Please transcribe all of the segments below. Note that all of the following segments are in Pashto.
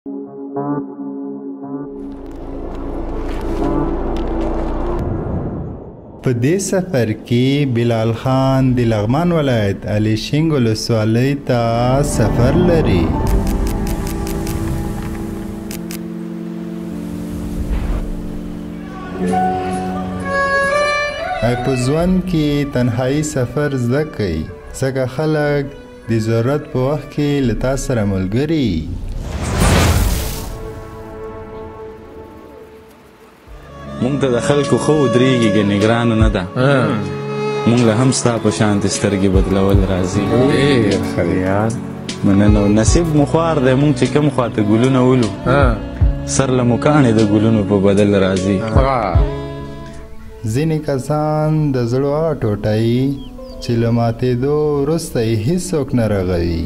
په دې سفر کې بلال خان د لغمان ولایت الیشنګ ولسوالۍ ته سفر لري. په ژوند کې تنهایی سفر زده کوي ځکه خلک د ضرورت په وخت کې له تا سره ملګري. مونږ ته د خلکو ښه ودرېږي ګنې ګرانه نه ده. مونږ له هم ستا په شانتې سترګې بدلول راځي. ډېر ښه دی یار. مننه. نصیب مو خوار دی. مونږ چې کوم خواته ګلونه ولو سر له مو کاڼې د ګلونو په بدل راځي. ځینې کسان د زړه هغه ټوټه چې له ماتېدو وروسته یې هېڅوک نه رغوي.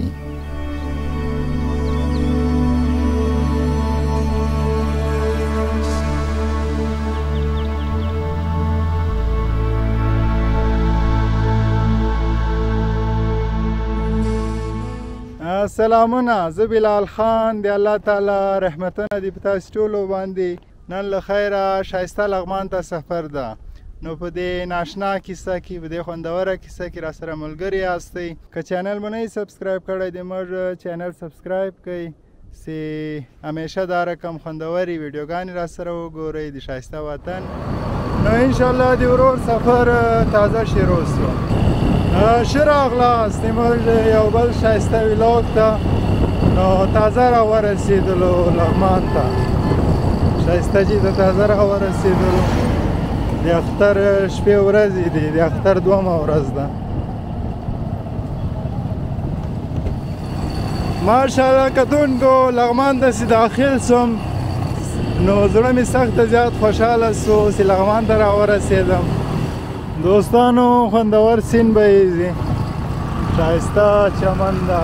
سلامونه، زه بلال خان د الله تعالی رحمتونه دې په تاسو ټولو باندې. نن له خیره ښایسته لغمان ته سفر ده. نو په دې ناشنا کیسه کې، په دې خوندوره کیسه کې راسره ملګري یاستئ. که چینل مو نه یې سبسکرایب کړی د موږ چینل سبسکرایب کړئ چې همیشه دا رقم خوندورې ویډیوګانې راسره وګورئ د ښایسته وطن. نو انشاءالله د ورور سفر تازه شروع شو. ښه راغلاست موږ یو بل ښایسته ویلاګ ته. نو تازه راورسېدلو لغمان ته. ښایسته چې د تازه راورسېدلو د اختر شپې ورځې دي، د اختر دومه ورځ ده. ماشاءالله کتونکو لغمان ته چې داخل سوم نو زړه مې سخته زیات خوشحاله سو چې لغمان ته راورسېدم. دوستانو خوندور سین به یې ځي، ښایسته چمن ده.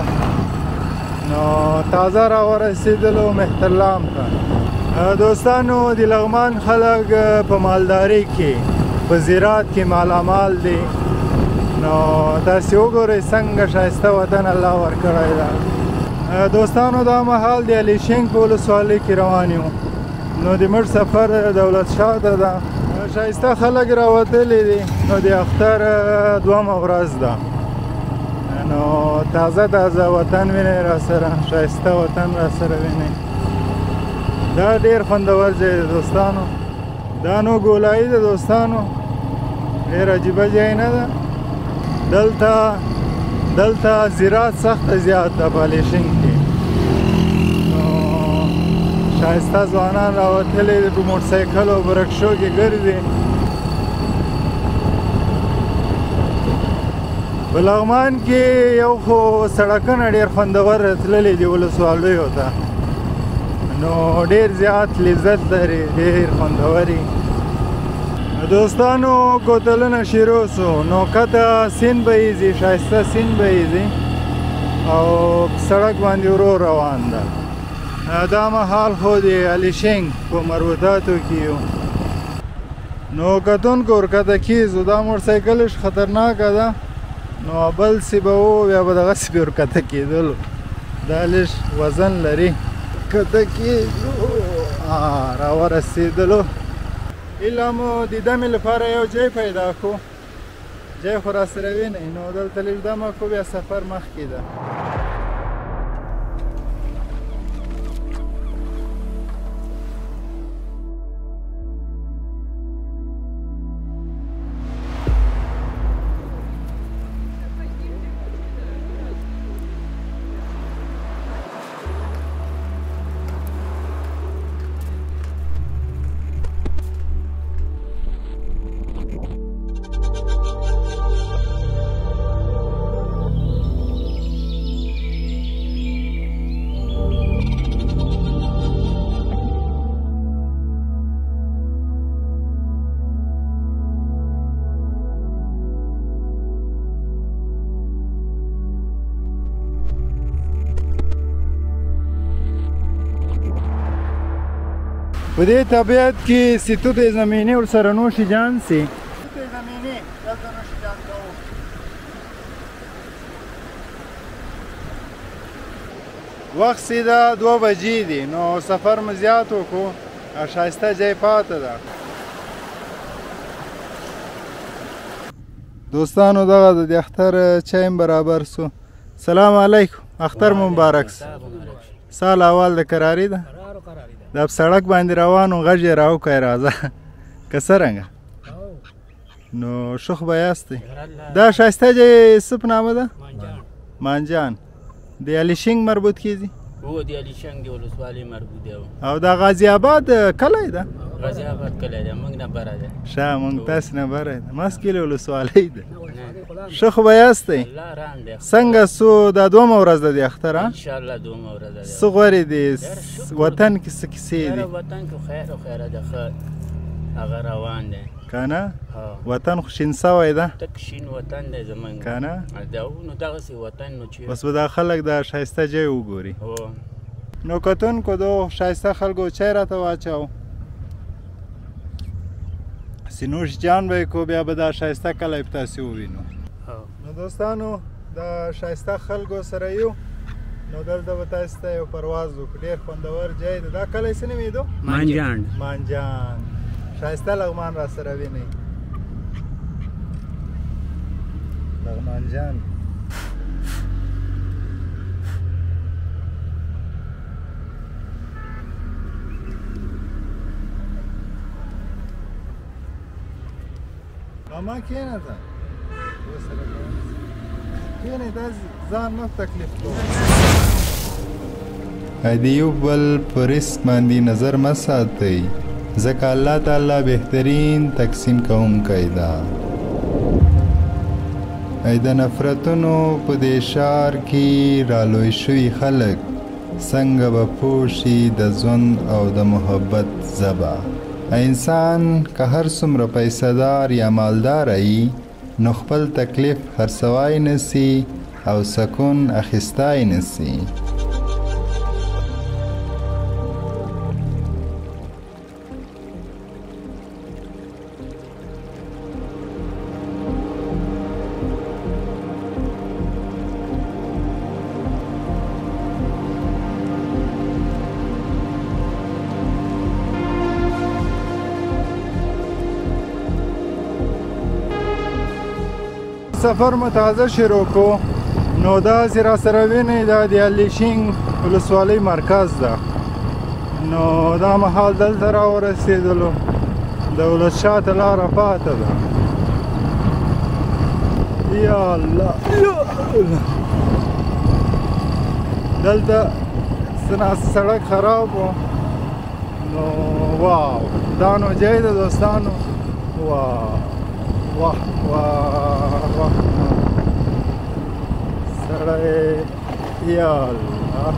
نو تازه راورسېدلو مهترلام ته. دوستانو د لغمان خلک په مالدارۍ کې، په زراعت کې مالامال دي. نو تاسې وګورئ څنګه ښایسته وطن الله ورکړی ده. دوستانو دا مهال د الیشنګ په ولسوالۍ کې روان یو. نو د موږ سفر دولت شاه ته ده. ښایسته خلک راوتلي دي. نو د اختر دومه ورځ ده. نو تازه تازه وطن وینئ راسره، ښایسته وطن راسره وینئ. دا ډېر خوندور ځای دی دوستانو. دا نو ګولایي ده دوستانو، ډېر عجیبه ځای نه ده. دلته زراعت سخته زیات ده په الیشنګ کې. نو ښایسته ځوانان راوتلي دي، په موټرسایکل او په رکشو کې ګرځي. په لغمان کې یو خو سړکونه ډېر خوندور تللي دي ولسوالیو ته. نو ډېر زیات لذت لري، ډېر خوندوري. دوستانو کوتلونه شروع سو. نو کته سیند به یې ځي، ښایسته سیند به یې ځي او په سړک باندې ورو روان ده. دا مهال خو د الیشنګ په مربوطاتو کې یو. نو کتونکو ورکته کیږو. دا موټرسایکل خطرناکه ده. نو بل څه به و بیا به دغسې به ورکته کېدلو. دا لږ وزن لري. کته کېږو، راورسېدلو. ایله مو د دمې لپاره یو ځای پیدا کړو. ځای خو راسره وینئ. نو دلته لږ دمه کړو، بیا سفر مخکې ده. په دې طبیعت کې سیتوت زمینی ورسره نوشي جان سي. سیتوت زمینی دلته نوشي جان کوو. وخت سیده 2 بجې دي نو سفر مو زیات وکړو او ښایسته ځای پاته ده. دوستانو دغه د اختر چای برابر سو. سلام علیکم، اختر مبارک. سال اول د قراری ده د سړک باندې روانو غږ یې راوکړی راځه که څرنګه نو ښه خو به یاستئ. دا ښایسته ځای څه په نامه ده؟ مانجان. د الیشنګ مربوط کیږي؟ هو د الیشنګ د ولسوالۍ مربوط دی. او د غازي آباد کلی ده؟ غازي آباد کلی دی، موږ نه بره دی. ښه موږ تاسې نه بره ده، ماسکیلې ولسوالۍ ده. ښه خو به یاستئ؟ څنګه سو دا 2مه ورځ ده د اختر؟ انشاءالله 2مه ورځ ده. څه غورې دي وطن کې څه کیسې دي؟ وطن کې خیر او خیره ده، ښه هغه روان دی که نه؟ وطن خو شین سوی ده؟ تک شین وطن دی زموږ که نه؟ نو دغسې وطن نو چې بس به دا خلک د ښایسته ځای وګوري. نو کتونکو دغو ښایسته خلکو چای راته واچو، سینوش جان به یې کو، بیا به دا ښایسته کلی په تاسې ووینو. نو دوستانو د ښایسته خلکو سره یو نو دلته به تاسې ته یو پرواز وکړو. ډېر خوندور ځای دی. دا کلی څه نومېدو؟ مانجان. مانجان. ښایسته لغمان را سره وینئ. لغمان جان. ماما کېنه ته کېنئ، دا ځان مه تکلیف کوه. د یو بل په رزق باندې نظر مه ساتئ، ځکه الله تعالی بهترین تقسیم کوونکی ده. د نفرتونو په دې ښار کې رالوی شوي خلک څنګه به پوه شي د ژوند او د محبت ژبه. انسان که هر څومره پیسه‌دار یا مالدار وي نو خپل تکلیف خرڅوای نسی او سکون اخیستای نسی. سفر مو تازه شروع کو نو داسې را سره وینئ دا د الیشنګ ولسوالۍ مرکز ده. نو دا مهال دلته را ورسېدلو، د ولس شاته لاره پاته ده. یا الله دلته سړک خراب و نو واو دا نو ځای ده دوستانو. واو واه واه واه سړی یا الله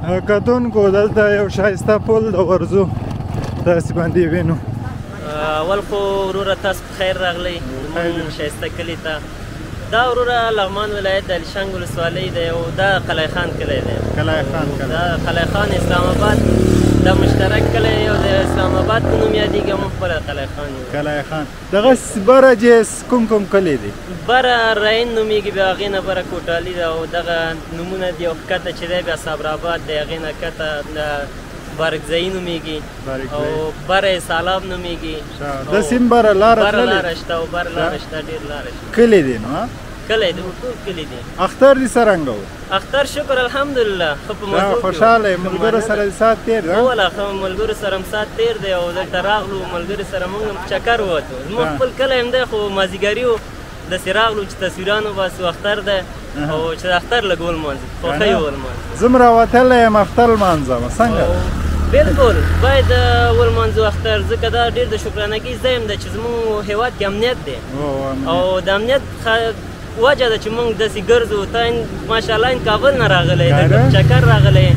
یا کتونکو دلته یو ښایسته پل د ورځو داسې باندې وینو. اول خو وروره تاسو په خیر راغلی زموږ ښایسته کلي ته. دا وروره لغمان ولایت د الیشنګ ولسوالۍ دی او دا قلعه خان کلی دی. قلعه خان کلی. دا قلعه خان اسلام آباد دا مشترک کلی او د اسلام آباد په نوم یادېږي، موږ خپله قلعه خان یو. قلعه خان. دغسې بره جیس کوم کوم کلی دی؟ بره رعین نومېږي، بیا هغې نه بره کوټالي ده او دغه نومونه دي. او ښکته چې دی بیا صبرآباد دی، هغې نه ښکته بارکزئی نومېږي او بره سالاب نومېږي. د سیم بره لاره بره لاره شته او بره لاره شته، ډېر لاره شته. کلی دی نو کلی دی، ټول کلی دی. اختر دې څرنګه و؟ اختر شکر الحمدلله ښه په مزو کې. خوشحاله یې ملګرو سره دې سات تېر دی؟ هو والله ښه ملګرو سره هم سات تېر دی او دلته راغلو ملګرو سره موږ هم چکر ووتو. زموږ خپل کلی هم دی خو مازدیګري و داسې راغلو چې تصویران وباسو. اختر دی او چې د اختر لږ ولمانځو، خوښۍ ولمانځو. زه م راوتلی یم اختر لمانځم څنګه؟ بالکل باید ولمانځو اختر، ځکه دا ډېر د شکرانګۍ ځای هم دی چې زموږ هېواد کې امنیت دی او د امنیت وجه ده چې موږ داسې ګرځو. ته ماشاءالله کابل نه راغلی دی، چکر راغلی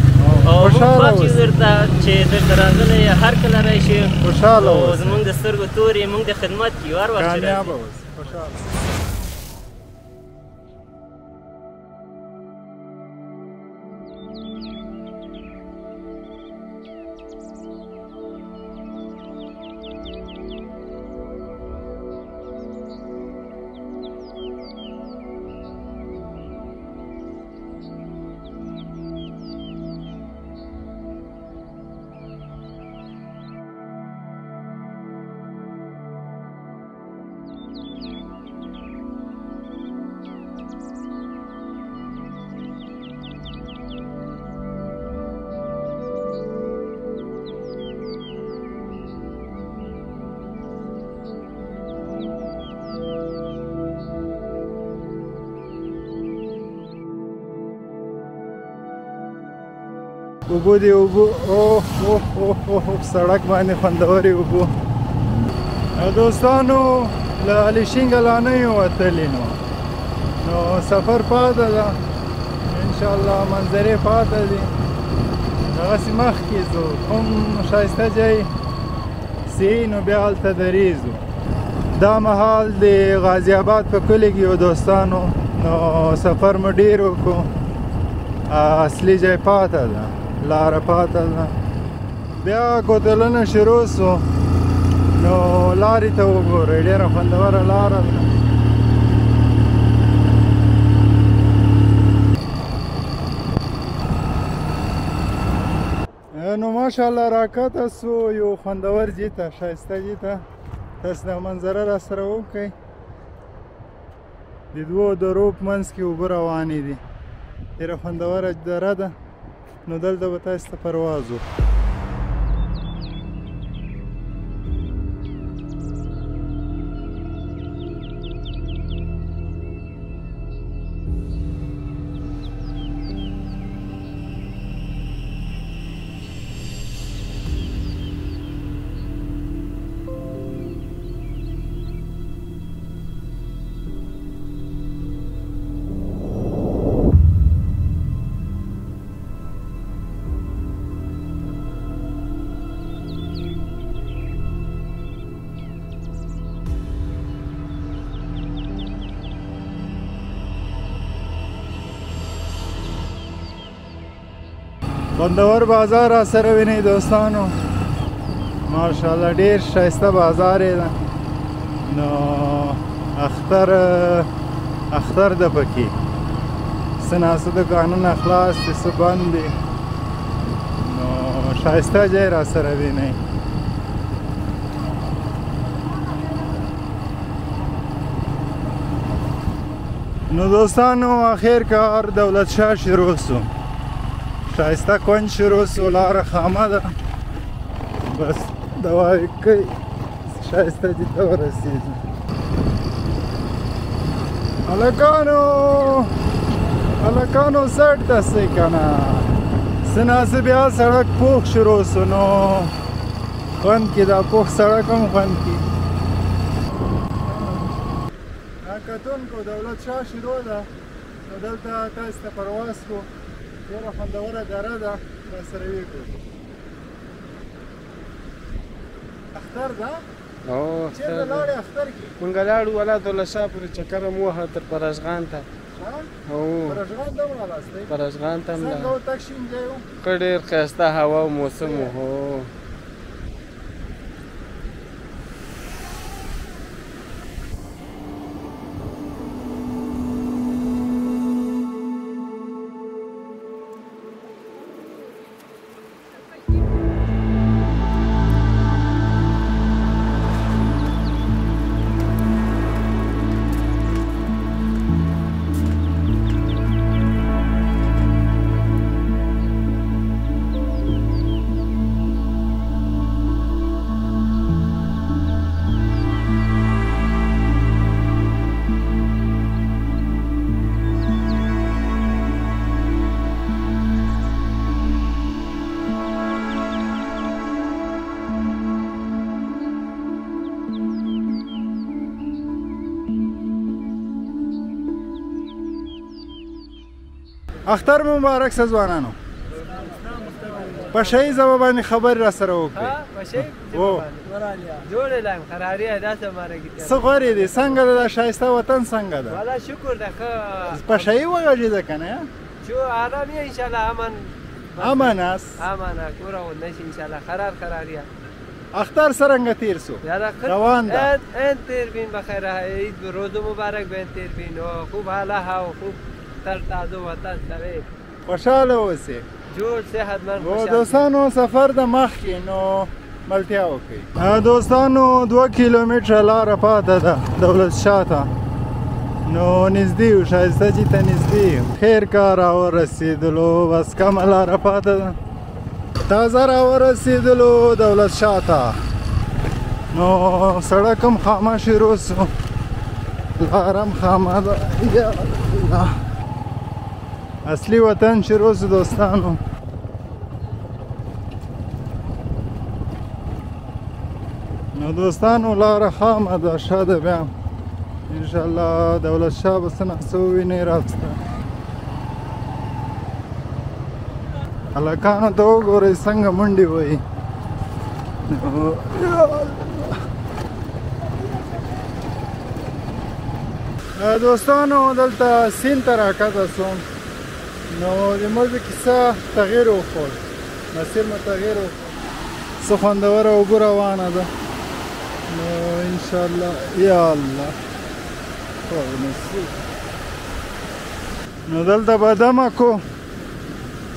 او موږ خوښ یو درته چې درته راغلی هر کله راشي. خوشحاله اوسه. زموږ د سترګو تورې موږ د خدمت کې یو هر وخت چې کامیابه اوسه. خوشحاله اوبو دی اوبو اوه اوه اوه اوه سړک باندې خوندورې اوبو. دوستانو له الیشینګه لا نه یو وتلي نو سفر پاته ده انشاءالله منظرې پاته دي دغسې مخکې ځو کوم ښایسته ځای سي نو بیا هلته درېږو. دا مهال د غازي آباد په کلي کې یو دوستانو نو سفر مو ډېر وکړو اصلي ځای پاته ده لاره پاته ده بیا کوتلونه شروع سو نو لارې ته وګورئ ډېره خوندوره لاره ده. نو ماشاءالله راکته سو یو خوندور ځای ته ښایسته ځای ته تاسو دا منظره را سره وکړئ د دوو درو په منځ کې اوبه روانې دي ډېره خوندوره دره ده نو دلته به تاسو ته پرواز وکړو. خوندور بازار را سره وینئ دوستانو ماشاءالله ډېر ښایسته بازار یې ده نو اختر ده پکې څه ناڅه دوکانونه خلاص دي څه بند دي نو ښایسته ځای را سره وینئ. نو دوستانو اخر کار دولت شاه شروع سو ښایسته کونج شروع سو لاره خامه ده بس دوا یې کوي ښایسته دې ته ورسېږو. هلکانو سټ ته سئ که نه څه ناڅه بیا سړک پوخ شروع سو نو خوند کي دا پوخ سړک هم خوند کي. کتونکو دولت شاه شروع ده نو دلته تاسو ته پرواز کو ډېره خوندوره دره ده راسره وکړو. اختر ده چېرته لاړې اختر کې؟ مونږ لاړو ولایت شاه پورې چکر مو وهه تر پرشغان ته. پرشغان ته ولاړاستئ؟ پرشغان ته هم څنګه و تک شین ځای و؟ ښه ډېر ښایسته هوا او موسم و. اختر مبارک سه ځوانانو په شهي ژبه باندې خبرې را سره وکړئ. څه غورې دي څنګه ده دا ښایسته وطن څنګه ده؟ والا شکر ده ښه په شهي وغږېده که نه آرام یې انشاءالله امن است امانه کور غونده شي انشاءالله قرار یه. اختر څرنګه تیر سو؟ روان ده این تیر بین بخیر عید روز مبارک بین تیر بین و خوب حالا ها و خوب تر تازه وطن سره خوشحاله اوسئ جوړ صحتمند خوشحاله. دوستانو سفر د مخکې نو ملتیا وکړئ. دوستانو 2 کیلومتره لاره پاته ده دولت شاه ته نو نږدې یو ښایسته ځای ته نږدې خیر کار راورسېدلو بس کمه لاره پاته ده تازه راورسېدلو دولت شاه ته نو سړک هم خامه شروع سو لاره هم خامه ده یا الله اصلي وطن شروع سو دوستانو نو دوستانو لاره خامه ده ښه ده بیا انشاءالله دولت شاه به څه ناڅه ووینئ راسته هلکانو ته وګورئ څنګه منډې وهي دوستانو دلته سیند ته راکښته سوم نو د موږ کیسه تغییر وښود مسیر مې تغییر وښود څه خوندوره اوبه روانه ده نو انشاءالله یا الله نو دلته به دمه کو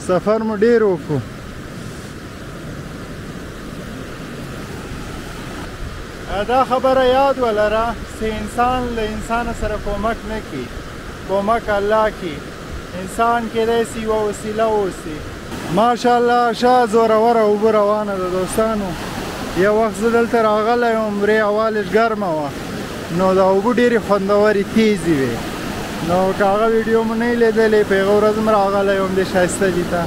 سفر مو ډیر وکړو دا خبره یاد ولره چې انسان له انسان سره کومک نه کوي کومک الله کوي انسان کیدای شي یوه وسیله اوسي ماشاءالله ښه زوروره اوبه روانه ده دوستانو یو وخت زه دلته راغلی وم رې هوا لږ ګرمه وه نو دا اوبه ډېرې خوندورې تیزې وې نو که هغه ویډیو مو نه یې لیدلې په هغه ورځ م راغلی وم دې ښایسته دي ته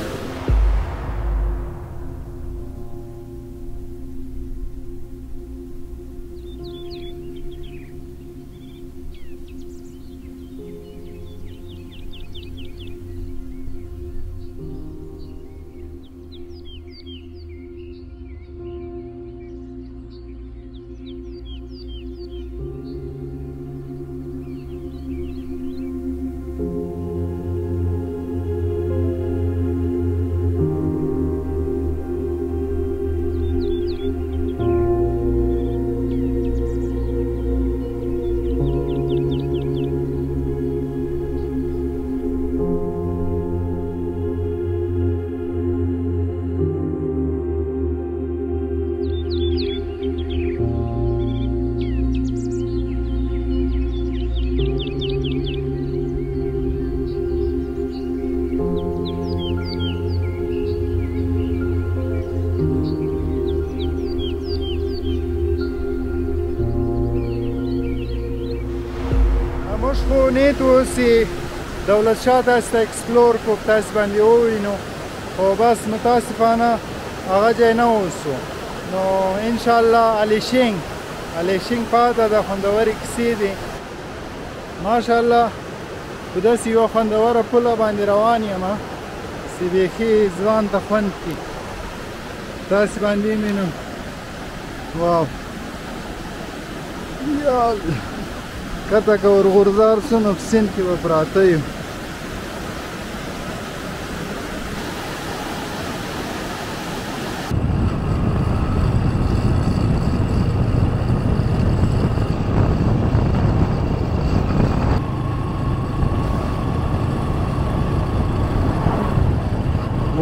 موږ خو نیت و چې دولت شاه تاسو ته اکسپلور کړو تاسو باندې ووینو خو بس متاسفانه هغه ځای نه اوسو نو انشاءالله الیشینګ پاته ده خوندورې کیسې دي ماشاءالله په داسې یوه خوندوره پوله باندې روان یم چې بیخي ځوان ته خوند کړي تاسې باندې وینم واو یا الله کته که ورغورځار سو نو په سیند کې به پراته یو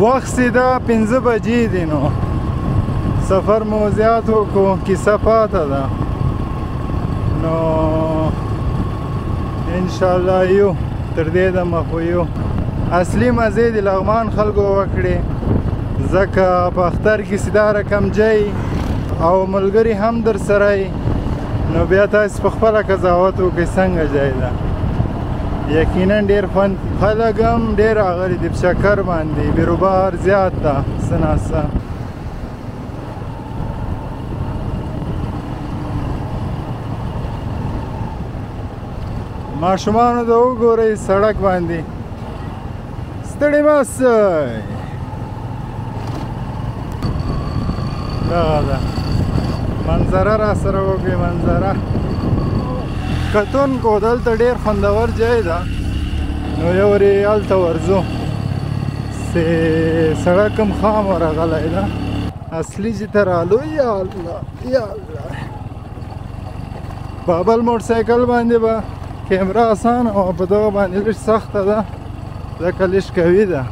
وخت سیده 5 بجې دي نو سفر مو زیات وکړو کیسه پاته ده نو انشاءالله یو تر دې دمه خو یو اصلي مزې د لغمان خلکو وکړې ځکه په اختر کې سیده رقم جای او ملګري هم در سره نو بیا تاسو په خپله قضاوت وکړئ څنګه ځای ده یقینا ډېر خوند خلک هم ډېر راغلي دي په چکر باندې بیروبار زیات ده څه ناڅه ماشومانو ته وګورئ سړک باندې ستړي مه سئ دغه ده منظره را سره وګورئ منظره کتونکو دلته ډېر خوندور ځای ده نو یو ورې هلته ورځو چې سړک هم خام ورغلی ده اصلي ځای ته رالو یا الله یا الله په بل موټر سایکل باندې به کیمرا اسانه او په دغه باندې لږ سخته ده ځکه لږ قوي ده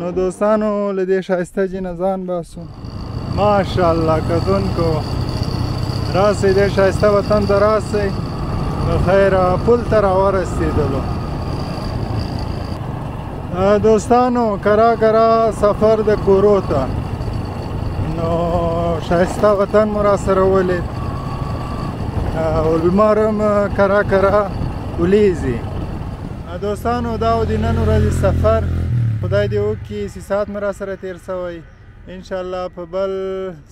نو دوستانو له دې ښایسته جي نه ځان باسو. ماشاءالله کتونکو راسئ دې ښایسته وطن ته راسئ. په خیره پل ته راورسېدلو. دوستانو کرا سفر د کورو ته نو ښایسته وطن مو راسره ولید او لمر هم کرا ولیږي. دوستانو دا و د نن ورځې سفر. خدای دې وکړي 3 ساعت مې راسره تېر سوی. انشاءالله په بل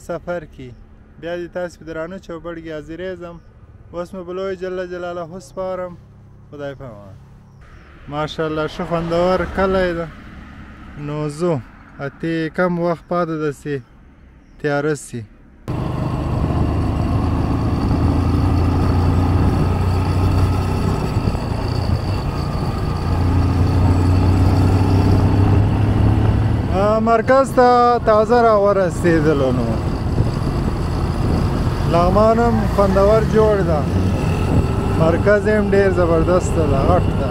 سفر کې بیا دې تاسې په درانه چوپړ کې حاضرېږم. اوس مې په لوی جل جلاله سپارم. خدای په امان. ماشاءالله ښه خوندور کلی ده. نو ځو اتې کم وخت پاته ده چې تیاره سي. مرکز ته تازه راورسېدلو. نو لغمان هم خوندور جوړ ده. مرکز هم ډېر زبردسته ده، غټ ده.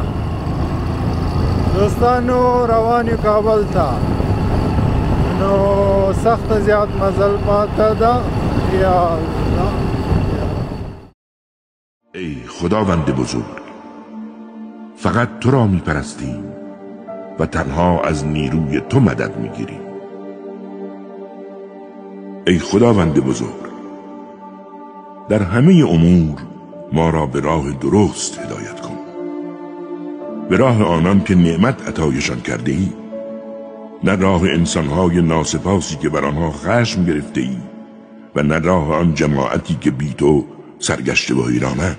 دوستانو روان یو کابل ته. نو سخته زیات مزل پاته ده. یا الله ای خداوند بزرگ، فقط تو را میپرستیم و تنها از نیروی تو مدد میگیریم. ای خداوند بزرگ، در همه امور ما را به راه درست هدایت کن، به راه آنان که نعمت عطایشان کرده ای، نه راه انسانهای ناسپاسی که بر آنها خشم گرفته ای و نه راه آن جماعتی که بی تو سرگشته و حیرانند.